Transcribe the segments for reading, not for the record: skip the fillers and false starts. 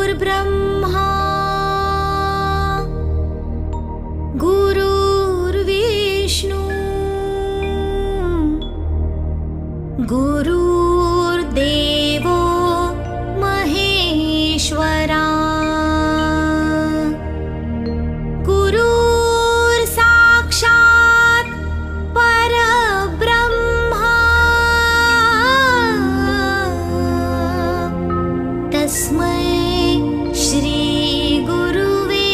गुरुर्ब्रह्मा गुरुर्विष्णु गुरुर्देवो महेश्वरा गुरुर्साक्षात् परब्रह्मा तस्मै श्री गुरुवे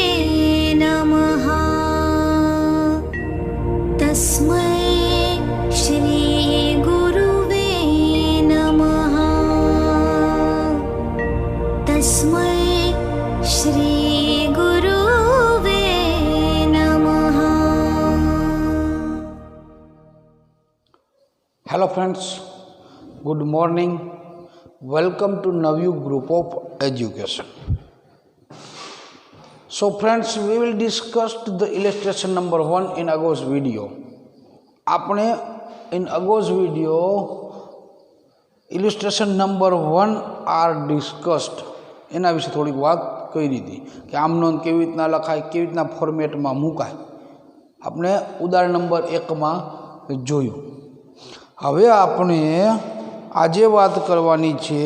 नमः। तस्मै श्री गुरुवे नमः। तस्मै श्री गुरुवे नमः। Hello friends, good morning. Welcome to Navyu Group of Education. So friends, we will discuss the illustration number 1 in Ago's video. આપણે in Ago's video illustration number 1 are discussed. એના વિશે થોડીક વાત કરી હતી કે આમ નોંધ કેવી રીતના લખાય, કેવી રીતના ફોર્મેટમાં મૂકાય. આપણે ઉદાહરણ નંબર 1માં જોયું. હવે આપણે આજે વાત કરવાની છે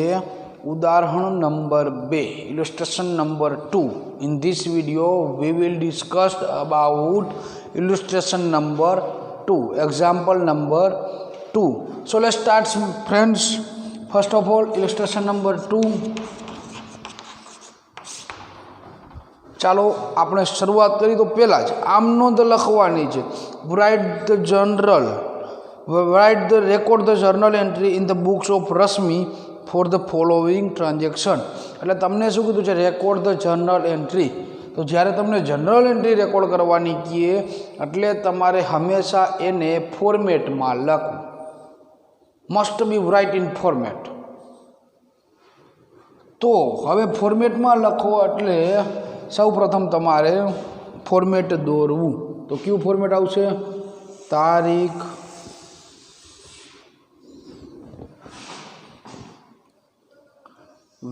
ઉદાહરણ number 2, illustration number 2. In this video we will discuss about illustration number 2, example number 2. So let's start friends. First of all, illustration number 2. ચાલો આપણે શરૂઆત કરી તો પહેલા જ આમ નોંધ લખવાની છે. Write the record the journal entry in the books of Rasmi for the following transaction. એટલે તમને શું કીધું છે? Record the journal entry. તો જ્યારે તમને જર્નલ એન્ટ્રી રેકોર્ડ કરવાની કીએ એટલે તમારે હંમેશા એને ફોર્મેટમાં લખવું. Must be write in format. તો હવે ફોર્મેટમાં લખો એટલે સૌ પ્રથમ તમારે ફોર્મેટ દોરવું. તો કયું ફોર્મેટ આવશે? તારીખ,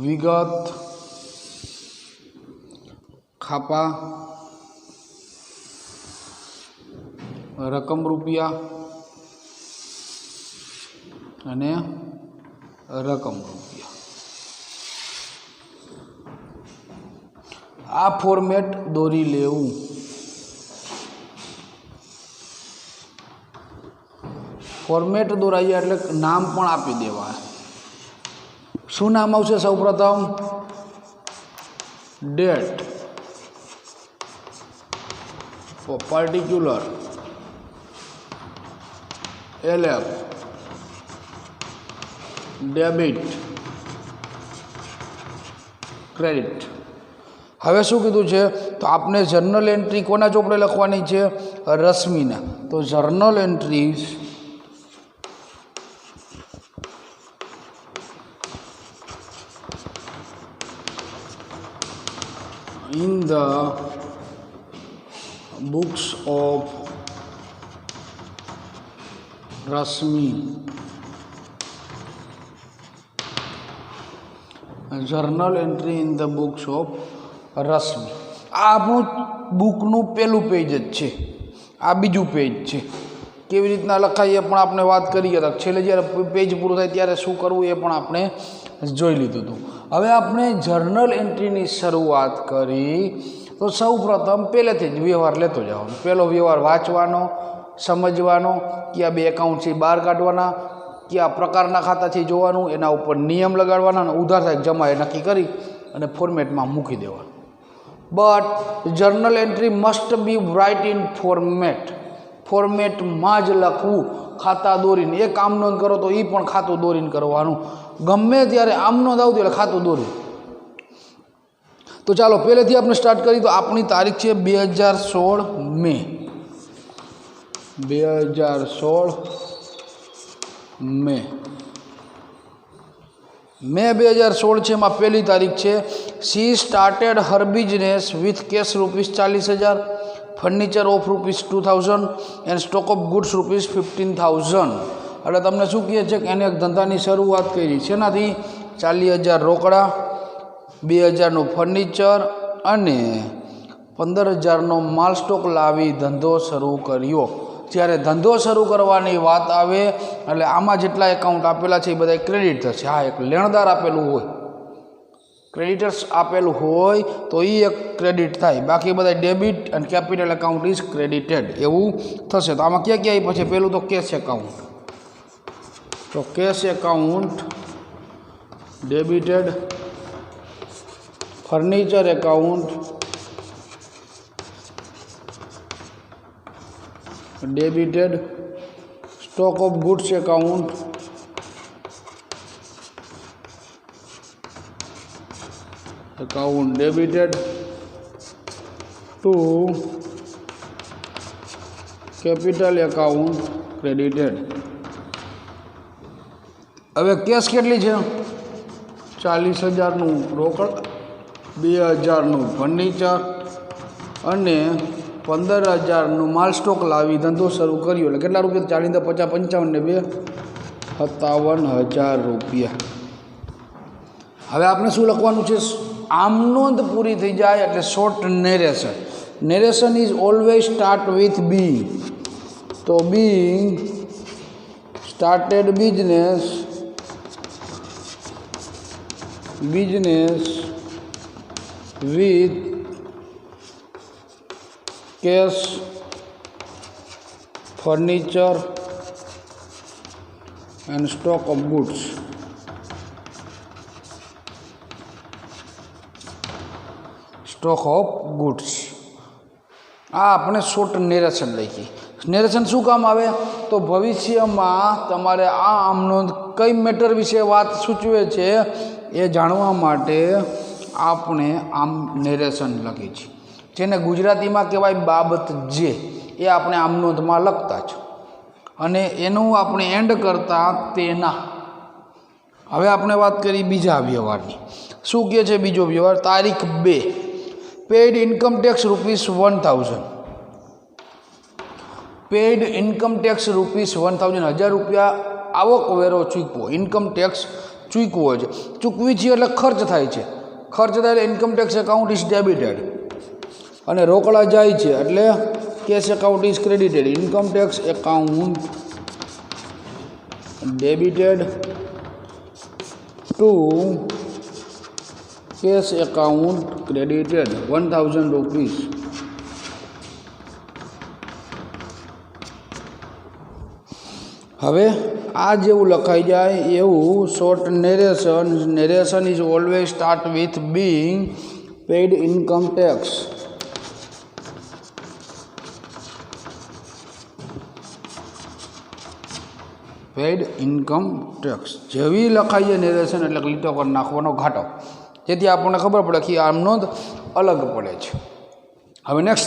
વિગત, ખાપા, રકમ રૂપિયા અને રકમ રૂપિયા. આ ફોર્મેટ દોરી લેવું. ફોર્મેટ દોરાઈએ એટલે નામ પણ આપી દેવા. શું નામ આવશે? સૌપ્રથમ date, particular, LF, debit, credit. હવે શું કીધું છે? તો આપણે જર્નલ એન્ટ્રી કોના ચોપડે લખવાની છે? રશ્મિના. તો journal entries in the books of Rasmi. Journal entry in the books of Rasmi. આ આપણું બુકનું પહેલું પેજ જ છે. આ બીજું પેજ છે. કેવી રીતના લખાય એ પણ આપણે વાત કરી હતા. છેલ્લે જ્યારે પેજ પૂરું થાય ત્યારે શું કરવું એ પણ આપણે જોઈ લીધું હતું. હવે આપણે જર્નલ એન્ટ્રીની શરૂઆત કરી તો સૌ પ્રથમ પહેલેથી જ વ્યવહાર લેતો જવાનો. પહેલો વ્યવહાર વાંચવાનો, સમજવાનો, કયા બે એકાઉન્ટ છે બહાર કાઢવાના, કયા પ્રકારના ખાતા છે જોવાનું, એના ઉપર નિયમ લગાડવાના અને ઉધાર થાય જમા એ નક્કી કરી અને ફોર્મેટમાં મૂકી દેવાનું. But journal entry must be write in format. ફોર્મેટમાં જ લખવું. ખાતા દોરીને એક આમ નોંધ કરો તો એ પણ ખાતું દોરીને કરવાનું. ગમે ત્યારે આમ નોંધ આવતી એટલે ખાતું દોરવું. તો ચાલો પહેલેથી આપણે સ્ટાર્ટ કરીએ. તો આપણી તારીખ છે 2016 મે 2016 મે 2016 છે. એમાં પહેલી તારીખ છે she started her business with cash ₹40,000, furniture of ₹2,000 and stock of goods ₹15,000. એટલે તમને શું કહે છે કે એને એક ધંધાની શરૂઆત કરી. શેનાથી? 40,000 રોકડા, 2,000નું ફર્નિચર અને 15,000નો માલ સ્ટોક લાવી ધંધો શરૂ કર્યો. જ્યારે ધંધો શરૂ કરવાની વાત આવે એટલે આમાં જેટલા એકાઉન્ટ આપેલા છે એ બધા ક્રેડિટ થશે. હા, એક લેણદાર આપેલું હોય, ક્રેડિટર્સ આપેલું હોય તો એ એક ક્રેડિટ થાય, બાકી બધા ડેબિટ અને કેપિટલ એકાઉન્ટ ઇઝ ક્રેડિટેડ એવું થશે. તો આમાં ક્યાં ક્યાં પછી પહેલું તો કેશ એકાઉન્ટ. તો cash account debited, furniture account debited, stock of goods account debited to capital account credited. હવે કેશ કેટલી છે? 40,000નું રોકડ, 2,000નું ફર્નિચર અને 15,000નું માલ સ્ટોક લાવી ધંધો શરૂ કર્યો. એટલે કેટલા રૂપિયા? 40 × 50 55 ને 2 57,000 રૂપિયા. હવે આપણે શું લખવાનું છે? આમ નોંધ પૂરી થઈ જાય એટલે short narration. Narration is always start with be. તો be started business with cash, furniture and stock of goods. Stock of goods. આ આપણે શોર્ટ નેરેશન લખી. નેરેશન શું કામ આવે? તો ભવિષ્યમાં તમારે આ આમ નોંધ કઈ મેટર વિશે વાત સૂચવે છે એ જાણવા માટે આપણે આમ નેરેશન લખી છે, જેને ગુજરાતીમાં કહેવાય બાબત જે. એ આપણે આમ નોંધમાં લખતા જ અને એનું આપણે એન્ડ કરતા તેના. હવે આપણે વાત કરી બીજા વ્યવહારની. શું કહે છે બીજો વ્યવહાર? તારીખ 2 paid income tax ₹1,000. Paid income tax ₹1,000. 1,000 રૂપિયા આવક વેરો ચૂકવો, ઇન્કમ ટેક્સ ચૂકવો છે. ચૂકવી છે એટલે ખર્ચ થાય છે. ખર્ચ થાય એટલે income tax account is debited અને રોકડા જાય છે એટલે cash account is credited. Income tax account debited to cash account credited ₹1,000. હવે આ જેવું લખાઈ જાય એવું short narration. Narration is always start with being paid income tax. Paid income tax જેવી લખાઈ જાય નેરેશન એટલે લીટો પર નાખવાનો ઘાટો, જેથી આપણને ખબર પડે કે આમ નોંધ અલગ પડે છે. હવે નેક્સ્ટ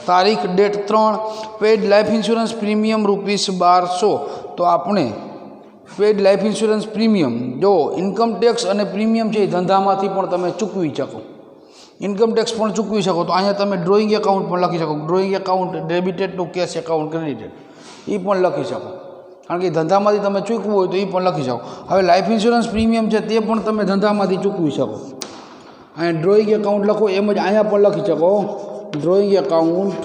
તારીખ date 3 paid life insurance premium ₹1,200. તો આપણે પેઇડ લાઈફ ઇન્સ્યોરન્સ પ્રીમિયમ જો ઇન્કમ ટેક્સ અને પ્રીમિયમ છે એ ધંધામાંથી પણ તમે ચૂકવી શકો, ઇન્કમ ટેક્સ પણ ચૂકવી શકો. તો અહીંયા તમે ડ્રોઈંગ એકાઉન્ટ પણ લખી શકો. Drawing account debited to cash account credited એ પણ લખી શકો, કારણ કે ધંધામાંથી તમે ચૂકવું હોય તો એ પણ લખી શકો. હવે લાઈફ ઇન્સ્યોરન્સ પ્રીમિયમ છે તે પણ તમે ધંધામાંથી ચૂકવી શકો. અહીંયા ડ્રોઈંગ એકાઉન્ટ લખો એમ જ અહીંયા પણ લખી શકો. Drawing account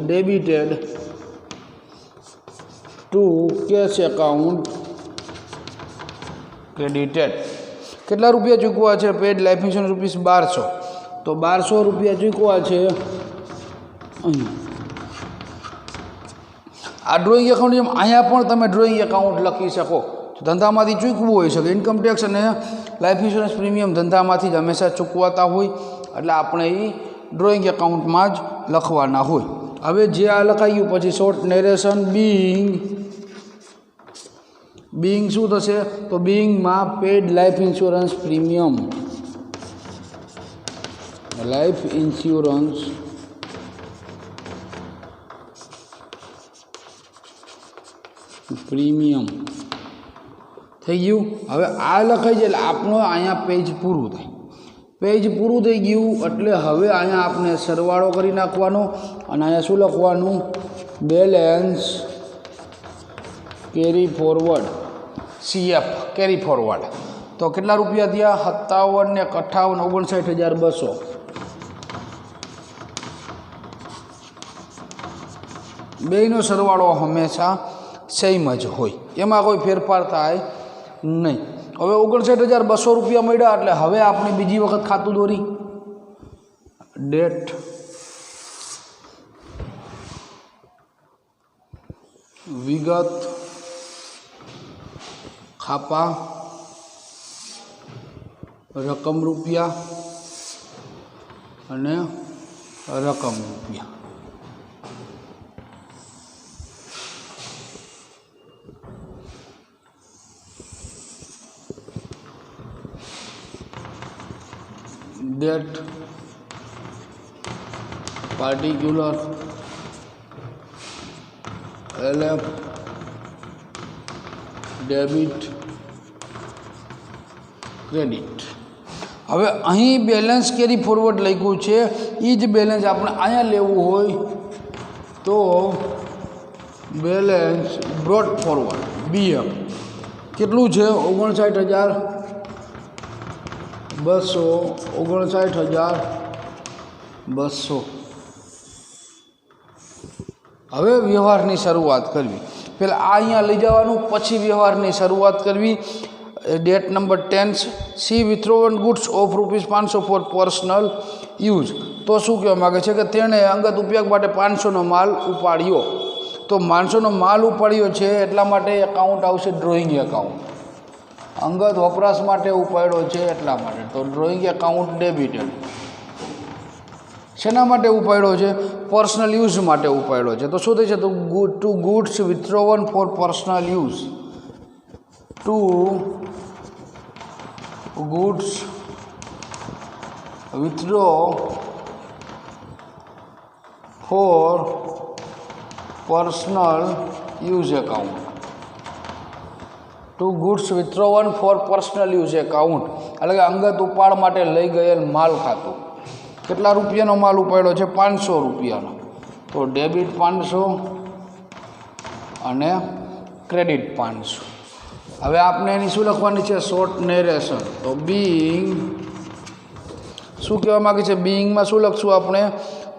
debited to cash account credited. કેટલા રૂપિયા ચૂકવા છે? Paid life insurance ₹1,200. તો ₹1,200 ચૂકવા છે અહીં. આ ડ્રોઈંગ એકાઉન્ટ જેમ અહીંયા પણ તમે ડ્રોઈંગ એકાઉન્ટ લખી શકો. ધંધામાંથી ચૂકવું હોઈ શકે. ઇન્કમ ટેક્સ અને લાઈફ ઇન્સ્યોરન્સ પ્રીમિયમ ધંધામાંથી જ હંમેશા ચૂકવાતા હોય એટલે આપણે એ ડ્રોઈંગ એકાઉન્ટમાં જ લખવાના હોય. હવે જે આ લખાઈ ગયું પછી શોર્ટ નેરેશન બિંગ બીઈંગ શું થશે? તો બીઈંગમાં paid life insurance premium, life insurance premium થઈ ગયું. હવે આ લખાઈ જાય એટલે આપણું અહીંયા પેજ પૂરું થાય. પેજ પૂરું થઈ ગયું એટલે હવે અહીંયા આપણે સરવાળો કરી નાખવાનો અને અહીંયા શું લખવાનું? Balance carry forward, CF carry forward. તો કેટલા રૂપિયા થયા? 57 ને 58 59,200. બેયનો સરવાળો હંમેશા સેમ જ હોય, એમાં કોઈ ફેરફાર થાય નહીં. હવે 59,200 રૂપિયા મળ્યા એટલે હવે આપણે બીજી વખત ખાતું દોરી. ડેટ વિગત ખાપા રકમ રૂપિયા અને રકમ રૂપિયા. Date particular LF debit credit. હવે અહીં બેલેન્સ કેરી ફોરવર્ડ લખ્યું છે, એ જ બેલેન્સ આપણે અહીંયા લેવું હોય તો બેલેન્સ બ્રોટ ફોરવર્ડ BF કેટલું છે? 59,200. હવે વ્યવહારની શરૂઆત કરવી. પહેલાં આ અહીંયા લઈ જવાનું, પછી વ્યવહારની શરૂઆત કરવી. Date number 10 C withdrawn goods of ₹500 for personal use. તો શું કહેવા માગે છે કે તેણે અંગત ઉપયોગ માટે 500નો માલ ઉપાડ્યો. તો 500નો માલ ઉપાડ્યો છે એટલા માટે એકાઉન્ટ આવશે ડ્રોઈંગ એકાઉન્ટ. અંગત વપરાશ માટે ઉપાડ્યો છે એટલા માટે, તો ડ્રોઈંગ એકાઉન્ટ ડેબિટેડ. શેના માટે ઉપાડ્યો છે? પર્સનલ યુઝ માટે ઉપાડ્યો છે. તો શું થઈ છે? તો to goods withdrawn for personal use, to goods withdraw for personal use account. To goods withdrawn for personal use account એટલે કે અંગત ઉપાડ માટે લઈ ગયેલ માલ ખાતું. કેટલા રૂપિયાનો માલ ઉપાડ્યો છે? 500 રૂપિયાનો. તો ડેબિટ 500 અને ક્રેડિટ 500. હવે આપણે એની શું લખવાની છે? Short narration. તો બીઈંગ શું કહેવા માગે છે? બીઈંગમાં શું લખશું આપણે?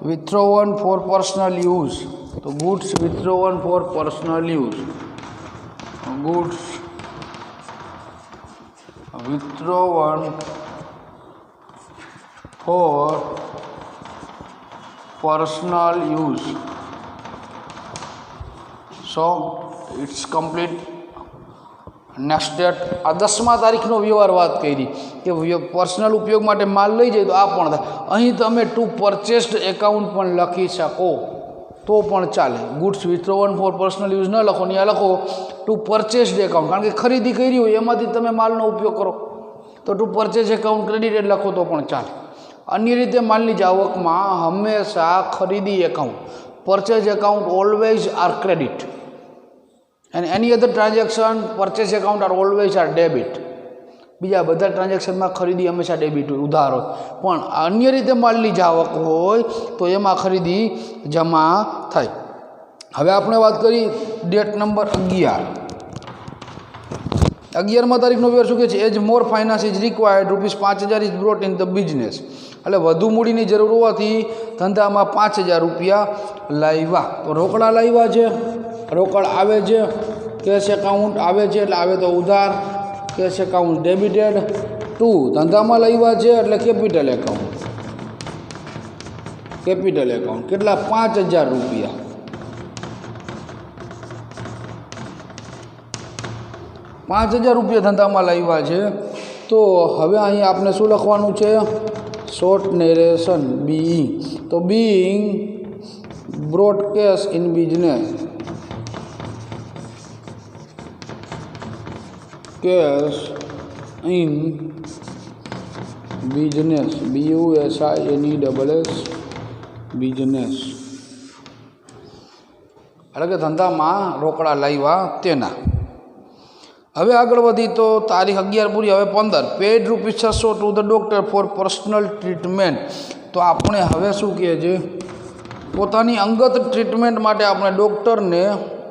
Withdrawn for personal use. તો goods withdrawn for personal use, goods withdrawn for personal use. So it's complete. Next date આ 10મા તારીખનો વ્યવહાર વાત કરી કે પર્સનલ ઉપયોગ માટે માલ લઈ જાય તો આ પણ થાય. અહીં તમે ટુ પરચેસ્ડ એકાઉન્ટ પણ લખી શકો તો પણ ચાલે. Goods withdrawn for personal use ન લખો ને આ લખો ટુ પરચેસ્ડ એકાઉન્ટ, કારણ કે ખરીદી કરી હોય એમાંથી તમે માલનો ઉપયોગ કરો તો ટુ પરચેસ એકાઉન્ટ ક્રેડિટેડ લખો તો પણ ચાલે. અન્ય રીતે માલની આવકમાં હંમેશા ખરીદી account, purchase account always are credit and any other transaction purchase account are always are debit. બીજા બધા ટ્રાન્ઝેક્શનમાં ખરીદી હંમેશા ડેબિટ હોય, ઉધાર હોય, પણ અન્ય રીતે માલની આવક હોય તો એમાં ખરીદી જમા થાય. હવે આપણે વાત કરી ડેટ નંબર 11. 11મા તારીખનો વ્યવહાર શું કહે છે? As more finance is required ₹5,000 is brought in the business. એટલે વધુ મૂડીની જરૂર હોવાથી ધંધામાં 5,000 રૂપિયા લાવ્યા. તો રોકડા લાવ્યા છે, રોકડ આવે છે, કેશ એકાઉન્ટ આવે છે એટલે આવે તો ઉધાર, કેશ એકાઉન્ટ ડેબિટેડ. ટુ ધંધામાં લાવ્યા છે એટલે કેપિટલ એકાઉન્ટ, કેપિટલ એકાઉન્ટ કેટલા? 5,000 રૂપિયા. 5,000 રૂપિયા ધંધામાં લાવ્યા છે. તો હવે અહીં આપણે શું લખવાનું છે? Short narration being. તો being brought cash in business, cash in business, BUSINESS, business એટલે કે ધંધામાં રોકડા લાવ્યા તેના. હવે આગળ વધી તો તારીખ 11 પૂરી, હવે 15 paid ₹600 to the doctor for personal treatment. તો આપણે હવે શું કહે છે, પોતાની અંગત ટ્રીટમેન્ટ માટે આપણે ડૉક્ટરને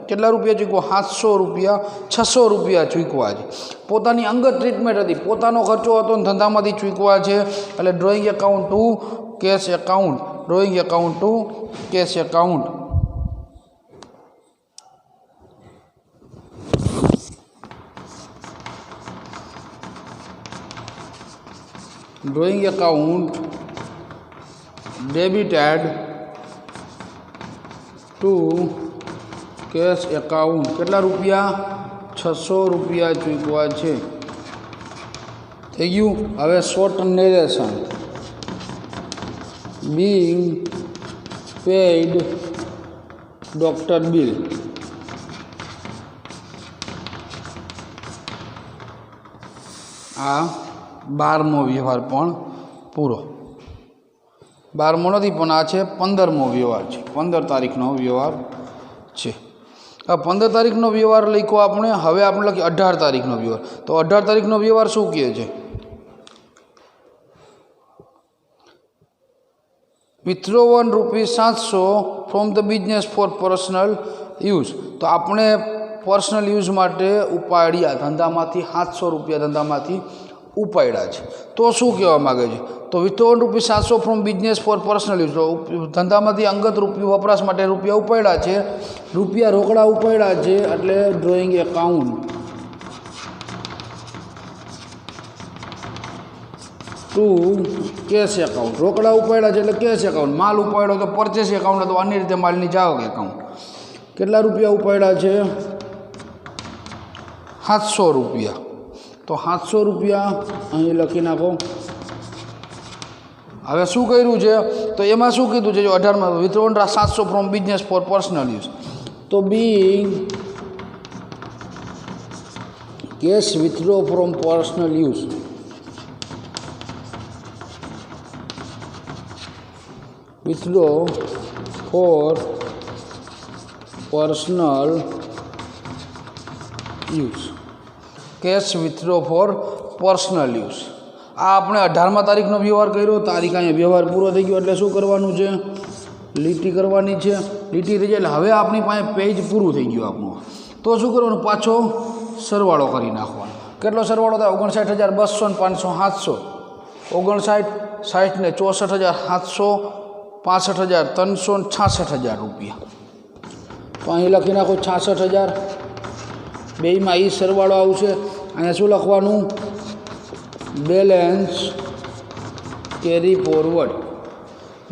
કેટલા રૂપિયા ચૂકવા, ₹600 ચૂકવા છે. પોતાની અંગત ટ્રીટમેન્ટ હતી, પોતાનો ખર્ચો હતો ને ધંધામાંથી ચૂકવા છે. એટલે drawing account to cash account, drawing account to cash account. Drawing account debited to cash account. કેટલા રૂપિયા, ₹600 ચૂકવા છે. થઈ ગયું. હવે short narration, being paid doctor bill. આ 12મો વ્યવહાર પણ પૂરો. 12મો નથી પણ આ છે 15મો વ્યવહાર છે, 15 તારીખનો વ્યવહાર છે. આ 15 તારીખનો વ્યવહાર લખ્યો આપણે. હવે આપણે લખીએ 18 તારીખનો વ્યવહાર. તો 18 તારીખનો વ્યવહાર શું કહે છે, withdrawn ₹700 from the business for personal use. તો આપણે પર્સનલ યુઝ માટે ઉપાડ્યા, ધંધામાંથી ₹700 ધંધામાંથી ઉપાડ્યા છે. તો શું કહેવા માગે છે, તો withdrawn ₹700 from business for personal use. ધંધામાંથી અંગત વપરાશ માટે રૂપિયા ઉપાડ્યા છે, રૂપિયા રોકડા ઉપાડ્યા છે. એટલે drawing account to cash account. રોકડા ઉપાડ્યા છે એટલે કેશ એકાઉન્ટ. માલ ઉપાડ્યો તો પરચેસ એકાઉન્ટ, તો અન્ય રીતે માલની જાવક એકાઉન્ટ. કેટલા રૂપિયા ઉપાડ્યા છે, ₹700. તો ₹700 અહીં લખી નાખો. હવે શું કર્યું છે, તો એમાં શું કીધું છે, જો 18માં withdrawn ₹700 from business for personal use. તો being cash withdraw from personal use, withdraw for personal use, cash withdraw for personal use. આ આપણે 18મા તારીખનો વ્યવહાર કર્યો. તારીખ અહીંયા વ્યવહાર પૂરો થઈ ગયો એટલે શું કરવાનું છે, લીટી કરવાની છે. લીટી થઈ જાય એટલે હવે આપણી પાસે પેજ પૂરું થઈ ગયું આપણું. તો શું કરવાનું, પાછો સરવાળો કરી નાખવાનો. કેટલો સરવાળો થાય, 59,200 ને 500 750, 59, 60 ને 64,700, 65,300 ને 66,000 તો અહીં લખી નાખો 66,000. બેયમાં એ સરવાળો આવશે. અહીંયા શું લખવાનું, balance carry forward,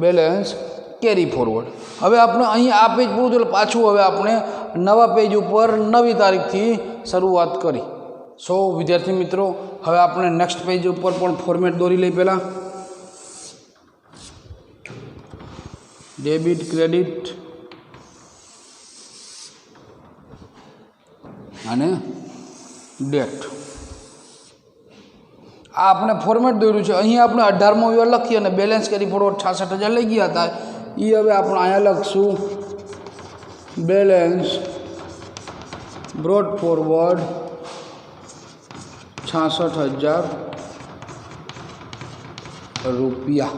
balance carry forward. હવે આપણે અહીં આ પેજ પૂરું થયું એટલે પાછું હવે આપણે નવા પેજ ઉપર નવી તારીખથી શરૂઆત કરી. વિદ્યાર્થી મિત્રો, હવે આપણે નેક્સ્ટ પેજ ઉપર પણ ફોર્મેટ દોરી લઈ. પહેલાં ડેબિટ ક્રેડિટ અને ડેટ. આ આપણે ફોર્મેટ દોર્યું છે. અહીં આપણે 18મો વ્યવહાર લખીએ અને બેલેન્સ કેરી ફોરવર્ડ 66,000 લઈ ગયા હતા. એ હવે આપણે અહીંયા લખશું બેલેન્સ બ્રોડ ફોરવર્ડ 66,000 રૂપિયા.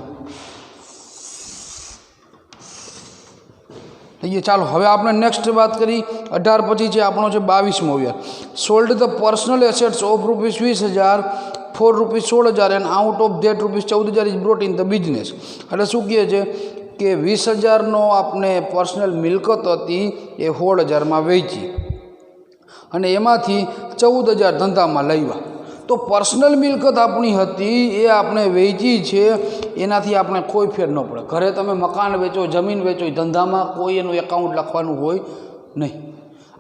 ચાલો હવે આપણે નેક્સ્ટ વાત કરી. 18 પછી છે આપણો છે 22મો વ્યવહાર. Sold the personal assets of ₹20,000 for ₹16,000 and out of that ₹14,000 is brought in the business. એટલે શું કહે છે કે 20,000નો આપણે પર્સનલ મિલકત હતી એ 16,000માં વેચી અને એમાંથી 14,000 ધંધામાં લાવ્યા. તો પર્સનલ મિલકત આપણી હતી એ આપણે વેચી છે, એનાથી આપણે કોઈ ફેર ન પડે. ઘરે તમે મકાન વેચો, જમીન વેચો, ધંધામાં કોઈ એનું એકાઉન્ટ લખવાનું હોય નહીં.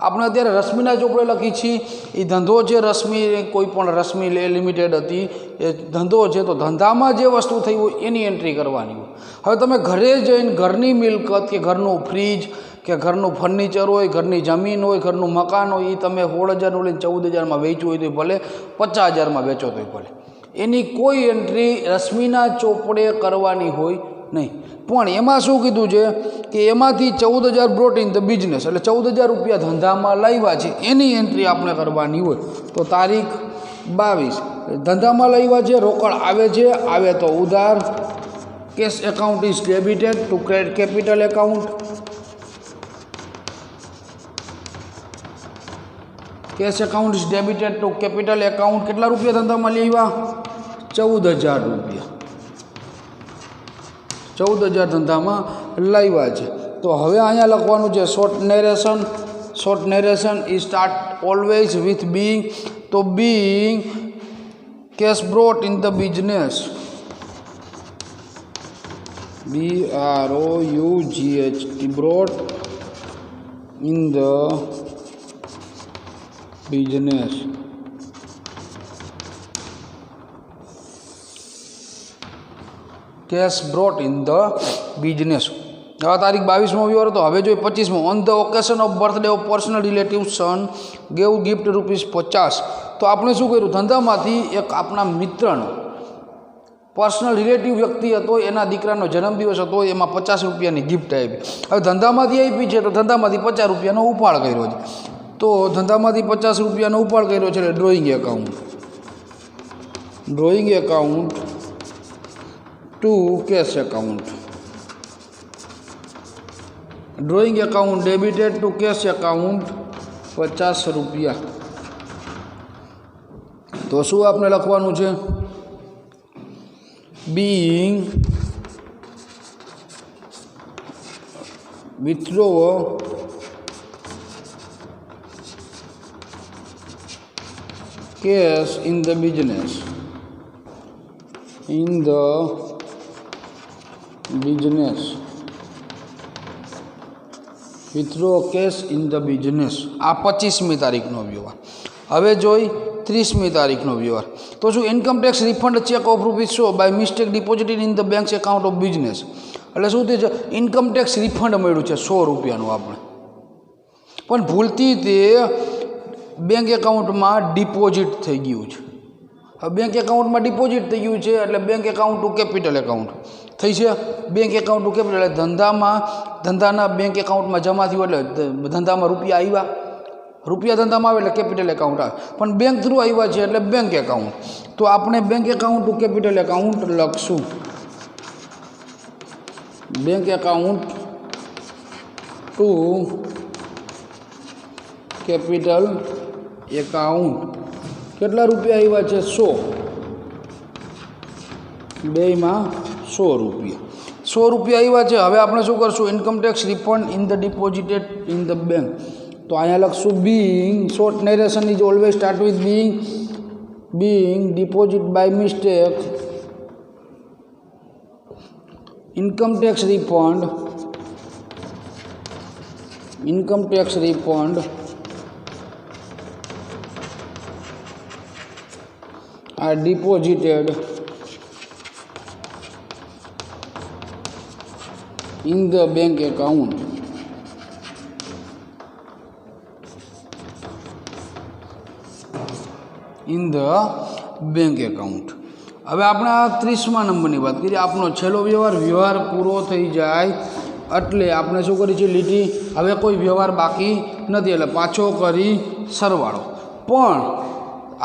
આપણે અત્યારે રશ્મિના ચોપડે લખી છીએ. એ ધંધો છે રશ્મિ, કોઈ પણ રશ્મિ લિમિટેડ હતી એ ધંધો છે. તો ધંધામાં જે વસ્તુ થઈ હોય એની એન્ટ્રી કરવાની હોય. હવે તમે ઘરે જઈને ઘરની મિલકત કે ઘરનું ફ્રીજ કે ઘરનું ફર્નિચર હોય, ઘરની જમીન હોય, ઘરનું મકાન હોય, એ તમે 16,000નું લઈને 14,000માં વેચવું હોય તો ભલે, 50,000માં વેચો તો ભલે, એની કોઈ એન્ટ્રી રશ્મિના ચોપડે કરવાની હોય નહીં. પણ એમાં શું કીધું છે કે એમાંથી 14,000 બ્રોટ ઇન ધ બિઝનેસ, એટલે 14,000 રૂપિયા ધંધામાં લાવ્યા છે એની એન્ટ્રી આપણે કરવાની હોય. તો તારીખ 22 ધંધામાં લાવ્યા છે, રોકડ આવે તો ઉધાર. Cash account is debited to capital account. Cash account is debited to capital account. કેટલા રૂપિયા ધંધામાં લાવ્યા? 14,000 રૂપિયા. 14,000 ધંધામાં લાવ્યા છે. તો હવે અહીંયા લખવાનું છે short narration. Short narration is start always with being. તો being cash brought in the business, BROUGHT, brought in the business. Cash brought in the business. હવે તારીખ 22મો વ્યવહાર હતો. હવે જોઈએ 25મો. On the occasion of birthday of personal relative son gave gift ₹50. તો આપણે શું કર્યું? ધંધામાંથી એક આપણા મિત્રનો પર્સનલ રિલેટિવ વ્યક્તિ હતો, એના દીકરાનો જન્મદિવસ હતો, એમાં 50 રૂપિયાની ગિફ્ટ આપી. હવે ધંધામાંથી આપી છે તો ધંધામાંથી 50 રૂપિયાનો ઉપાડ કર્યો છે. તો ધંધામાંથી 50 રૂપિયાનો ઉપાડ કર્યો છે એટલે drawing account to cash account. Drawing account debited to cash account 50 રૂપિયા. તો શું આપણે લખવાનું છે? being withdraw cash in the business, withdraw cash in the business. આ 25મી તારીખનો વ્યવહાર. હવે જોઈ 30મી તારીખનો વ્યવહાર. તો શું? Income tax refund cheque of ₹100 by mistake deposited in the bank account of business. એટલે શું થયું છે? ઇન્કમ ટેક્સ રિફંડ મળ્યું છે 100 રૂપિયાનું આપણે, પણ ભૂલથી તે બેંક એકાઉન્ટમાં ડિપોઝિટ થઈ ગયું છે. હવે બેંક એકાઉન્ટમાં ડિપોઝિટ થઈ ગયું છે એટલે bank account to capital account થઈ છે. બેંક એકાઉન્ટ ટુ કેપિટલ એટલે ધંધાના બેંક એકાઉન્ટમાં જમા થયું એટલે ધંધામાં રૂપિયા આવ્યા. રૂપિયા ધંધામાં આવે એટલે કેપિટલ એકાઉન્ટ આવે, પણ બેંક થ્રુ આવ્યા છે એટલે બેંક એકાઉન્ટ. તો આપણે bank account to capital account લખશું. Bank account to capital account. કેટલા રૂપિયા આવ્યા છે? 100. બેયમાં 100 રૂપિયા. 100 રૂપિયા આવ્યા છે. હવે આપણે શું કરશું? Income tax refund in the ડિપોઝિટેડ in the bank. તો અહીંયા લખશું being, short narration is always start with being deposit by mistake, income tax refund are deposited in the bank account. In the bank account. હવે આપણે આ 30મા નંબરની વાત કરીએ. આપણો છેલ્લો વ્યવહાર પૂરો થઈ જાય એટલે આપણે શું કરી છે? લીટી. હવે કોઈ વ્યવહાર બાકી નથી એટલે પાછો કરી સરવાળો. પણ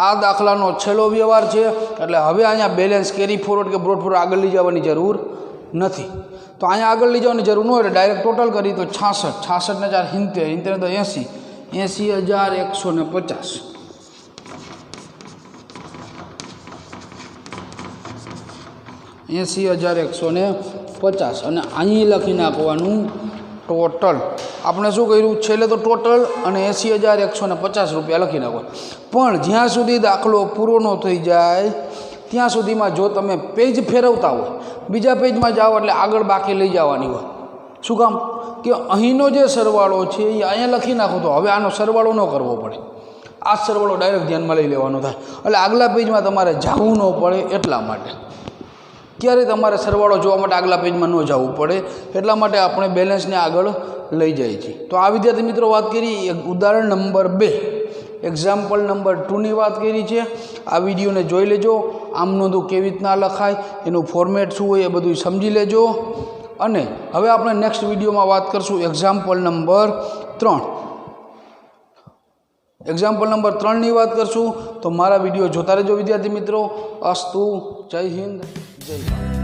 આ દાખલાનો છેલ્લો વ્યવહાર છે એટલે હવે અહીંયા બેલેન્સ કેરી ફોરવર્ડ કે બ્રોડ ફોરવર્ડ આગળ લઈ જવાની જરૂર નથી. તો અહીંયા આગળ લઈ જવાની જરૂર ન હોય એટલે ડાયરેક્ટ ટોટલ કરી તો 66 ને 4 70 તો 80,150. 80,150 અને અહીં લખી નાખવાનું ટોટલ. આપણે શું કર્યું? છેલ્લે તો ટોટલ અને 80,150 રૂપિયા લખી નાખો. પણ જ્યાં સુધી દાખલો પૂરો ન થઈ જાય ત્યાં સુધીમાં જો તમે પેજ ફેરવતા હોય, બીજા પેજમાં જાઓ એટલે આગળ બાકી લઈ જવાની હોય. શું કામ? કે અહીંનો જે સરવાળો છે એ અહીંયા લખી નાખો તો હવે આનો સરવાળો ન કરવો પડે. આ સરવાળો ડાયરેક્ટ ધ્યાનમાં લઈ લેવાનો થાય એટલે આગલા પેજમાં તમારે જવું ન પડે. એટલા માટે ક્યારેય તમારે સરવાળો જોવા માટે આગલા પેજમાં ન જવું પડે. એટલા માટે આપણે બેલેન્સને આગળ લઈ જાય છે. તો આ વિદ્યાર્થી મિત્રો વાત કરી ઉદાહરણ નંબર 2 એક્ઝામ્પલ નંબર 2ની વાત કરી છે. આ વિડીયોને જોઈ લેજો. આમ નોંધો કેવી રીતના લખાય, એનું ફોર્મેટ શું હોય એ બધું સમજી લેજો. અને હવે આપણે નેક્સ્ટ વિડીયોમાં વાત કરશું એક્ઝામ્પલ નંબર 3. એક્ઝામ્પલ નંબર 3ની વાત કરશું. તો મારા વિડીયો જોતા રહેજો વિદ્યાર્થી મિત્રો. અસ્તુ. જય હિન્દ, જય ભારત.